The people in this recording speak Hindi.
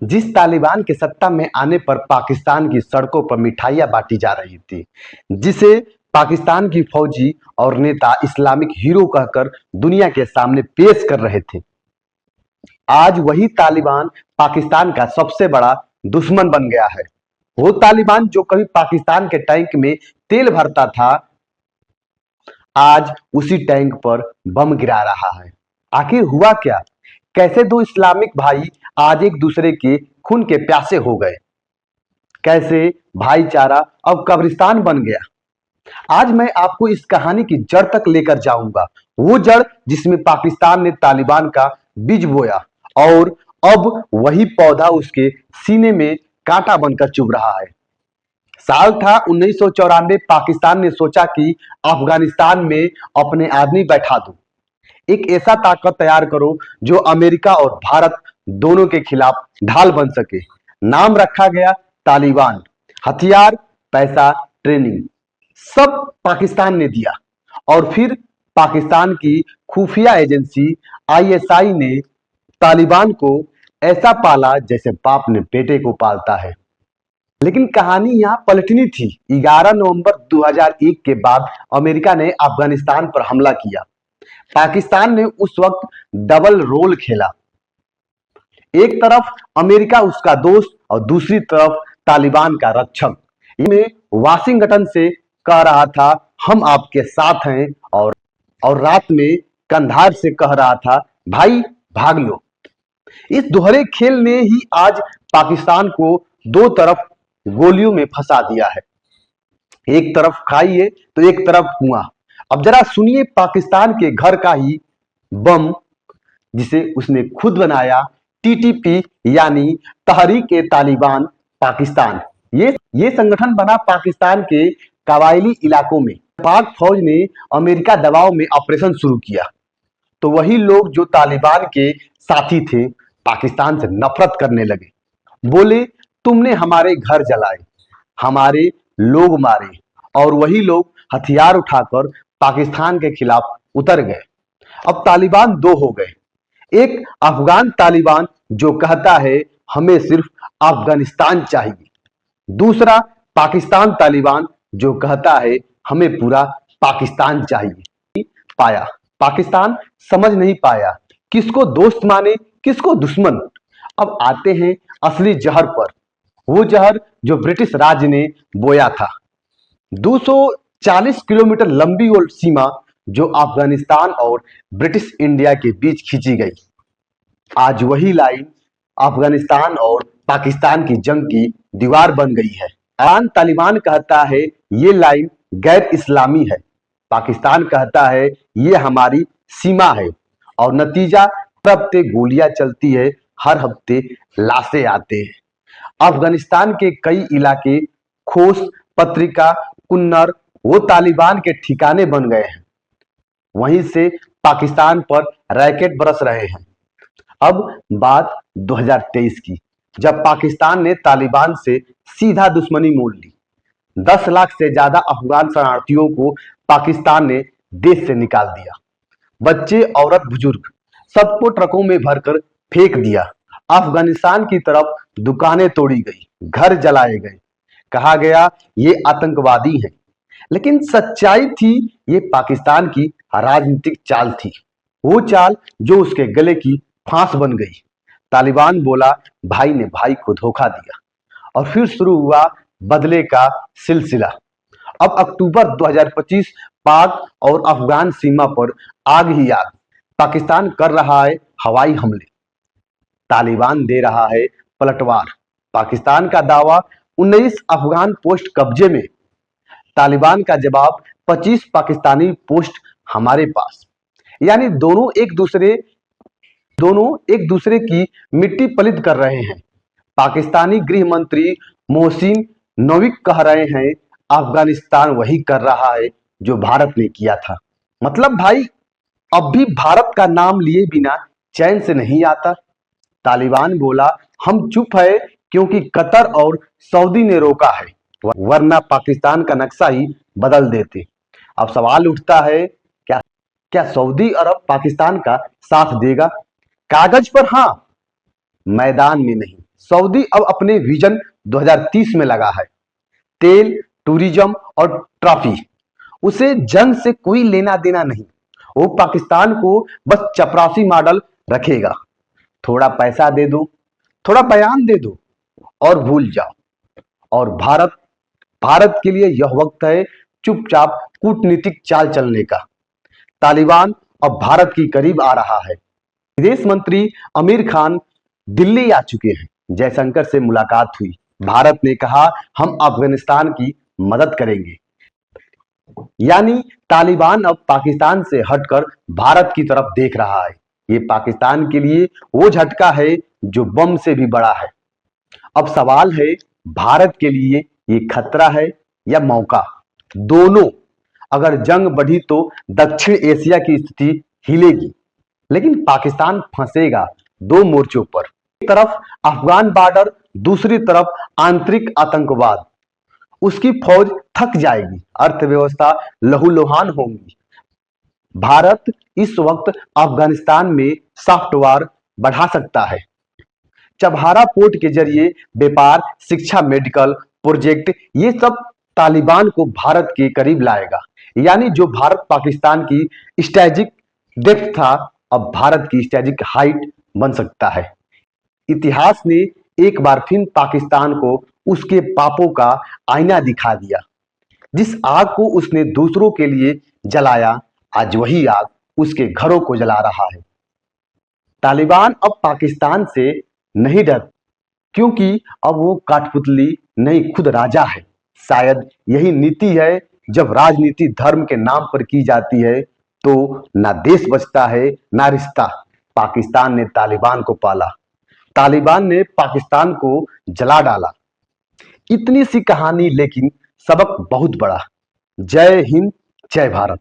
जिस तालिबान के सत्ता में आने पर पाकिस्तान की सड़कों पर मिठाइयां बांटी जा रही थी, जिसे पाकिस्तान की फौजी और नेता इस्लामिक हीरो कहकर दुनिया के सामने पेश कर रहे थे, आज वही तालिबान पाकिस्तान का सबसे बड़ा दुश्मन बन गया है। वो तालिबान जो कभी पाकिस्तान के टैंक में तेल भरता था, आज उसी टैंक पर बम गिरा रहा है। आखिर हुआ क्या? कैसे दो इस्लामिक भाई आज एक दूसरे के खून के प्यासे हो गए? कैसे भाईचारा अब कब्रिस्तान बन गया? आज मैं आपको इस कहानी की जड़ तक लेकर जाऊंगा, वो जड़ जिसमें पाकिस्तान ने तालिबान का बीज बोया और अब वही पौधा उसके सीने में कांटा बनकर चुभ रहा है। साल था 1994। पाकिस्तान ने सोचा कि अफगानिस्तान में अपने आदमी बैठा दूं, एक ऐसा ताकत तैयार करो जो अमेरिका और भारत दोनों के खिलाफ ढाल बन सके। नाम रखा गया तालिबान। हथियार, पैसा, ट्रेनिंग सब पाकिस्तान ने दिया और फिर पाकिस्तान की खुफिया एजेंसी आईएसआई ने तालिबान को ऐसा पाला जैसे बाप ने बेटे को पालता है। लेकिन कहानी यहाँ पलटनी थी। 11 नवंबर 2001 के बाद अमेरिका ने अफगानिस्तान पर हमला किया। पाकिस्तान ने उस वक्त डबल रोल खेला। एक तरफ अमेरिका उसका दोस्त और दूसरी तरफ तालिबान का रक्षक। में वाशिंगटन से कह रहा था हम आपके साथ हैं, और रात में कंधार से कह रहा था भाई भाग लो। इस दोहरे खेल ने ही आज पाकिस्तान को दो तरफ गोलियों में फंसा दिया है। एक तरफ खाई है तो एक तरफ कुआं। अब जरा सुनिए पाकिस्तान के घर का ही बम, जिसे उसने खुद बनाया, टीटीपी यानी तहरीक ए तालिबान पाकिस्तान। ये संगठन बना पाकिस्तान के कबायली इलाकों में। पाक फौज ने अमेरिका दबाव में ऑपरेशन शुरू किया तो वही लोग जो तालिबान के साथी थे पाकिस्तान से नफरत करने लगे। बोले तुमने हमारे घर जलाए, हमारे लोग मारे, और वही लोग हथियार उठाकर पाकिस्तान के खिलाफ उतर गए। अब तालिबान दो हो गए, एक अफगान तालिबान जो कहता है हमें सिर्फ अफगानिस्तान चाहिए, दूसरा पाकिस्तान तालिबान जो कहता है हमें पूरा पाकिस्तान चाहिए। पाया पाकिस्तान समझ नहीं पाया किसको दोस्त माने किसको दुश्मन। अब आते हैं असली जहर पर, वो जहर जो ब्रिटिश राज ने बोया था। 240 किलोमीटर लंबी वो सीमा जो अफगानिस्तान और ब्रिटिश इंडिया के बीच खींची गई, आज वही लाइन अफगानिस्तान और पाकिस्तान की जंग की दीवार बन गई है। तालिबान कहता है ये लाइन गैर इस्लामी है, पाकिस्तान कहता है ये हमारी सीमा है, और नतीजा हर हफ्ते गोलियां चलती है, हर हफ्ते लाशें आते हैं। अफगानिस्तान के कई इलाके खोस, पत्रिका, कुन्नर वो तालिबान के ठिकाने बन गए हैं। वहीं से पाकिस्तान पर रैकेट बरस रहे हैं। अब बात 2023 की, जब पाकिस्तान ने तालिबान से सीधा दुश्मनी मोल ली। 10 लाख से ज्यादा अफगान शरणार्थियों को पाकिस्तान ने देश से निकाल दिया। बच्चे, औरत, बुजुर्ग सबको ट्रकों में भरकर फेंक दिया। अफगानिस्तान की तरफ दुकानें तोड़ी गई, घर जलाए गए, कहा गया ये आतंकवादी हैं। लेकिन सच्चाई थी ये पाकिस्तान की राजनीतिक चाल थी, वो चाल जो उसके गले की फांस बन गई। तालिबान बोला भाई ने भाई को धोखा दिया, और फिर शुरू हुआ बदले का सिलसिला। अब अक्टूबर 2025 पाक और अफगान सीमा पर आग ही आग। पाकिस्तान कर रहा है हवाई हमले, तालिबान दे रहा है पलटवार। पाकिस्तान का दावा 19 अफगान पोस्ट कब्जे में, तालिबान का जवाब 25 पाकिस्तानी पोस्ट हमारे पास। यानी दोनों एक दूसरे की मिट्टी पलित कर रहे हैं। पाकिस्तानी गृह मंत्री मोहसिन नवीक कह रहे हैं अफगानिस्तान वही कर रहा है जो भारत ने किया था। मतलब भाई अब भी भारत का नाम लिए बिना चैन से नहीं आता। तालिबान बोला हम चुप है क्योंकि कतर और सऊदी ने रोका है, वरना पाकिस्तान का नक्शा ही बदल देते। अब सवाल उठता है क्या सऊदी अरब पाकिस्तान का साथ देगा? कागज पर हाँ, मैदान में नहीं। सऊदी अब अपने विजन 2030 में लगा है। तेल, टूरिज्म और ट्रॉफी, उसे जंग से कोई लेना देना नहीं। वो पाकिस्तान को बस चपरासी मॉडल रखेगा। थोड़ा पैसा दे दो, थोड़ा बयान दे दो और भूल जाओ। और भारत भारत के लिए यह वक्त है चुपचाप कूटनीतिक चाल चलने का। तालिबान अब भारत के करीब आ रहा है। विदेश मंत्री आमिर खान दिल्ली आ चुके हैं। जयशंकर से मुलाकात हुई। भारत ने कहा हम अफगानिस्तान की मदद करेंगे। यानी तालिबान अब पाकिस्तान से हटकर भारत की तरफ देख रहा है। ये पाकिस्तान के लिए वो झटका है जो बम से भी बड़ा है। अब सवाल है, भारत के लिए ये खतरा है या मौका? दोनों। अगर जंग बढ़ी तो दक्षिण एशिया की स्थिति हिलेगी, लेकिन पाकिस्तान फंसेगा दो मोर्चों पर। एक तरफ अफगान बॉर्डर, दूसरी तरफ आंतरिक आतंकवाद। उसकी फौज थक जाएगी, अर्थव्यवस्था लहूलुहान होगी। भारत इस वक्त अफगानिस्तान में सॉफ्ट वॉर बढ़ा सकता है। चबहारा पोर्ट के जरिए व्यापार, शिक्षा, मेडिकल प्रोजेक्ट, ये सब तालिबान को भारत के करीब लाएगा। यानी जो भारत पाकिस्तान की स्ट्रेटेजिक डेप्थ था, अब भारत की स्ट्रेटेजिक हाइट बन सकता है। इतिहास ने एक बार फिर पाकिस्तान को उसके पापों का आईना दिखा दिया। जिस आग को उसने दूसरों के लिए जलाया, आज वही आग उसके घरों को जला रहा है। तालिबान अब पाकिस्तान से नहीं डर, क्योंकि अब वो काठपुतली नहीं, खुद राजा है। शायद यही नीति है, जब राजनीति धर्म के नाम पर की जाती है तो ना देश बचता है ना रिश्ता। पाकिस्तान ने तालिबान को पाला, तालिबान ने पाकिस्तान को जला डाला। इतनी सी कहानी, लेकिन सबक बहुत बड़ा। जय हिंद, जय भारत।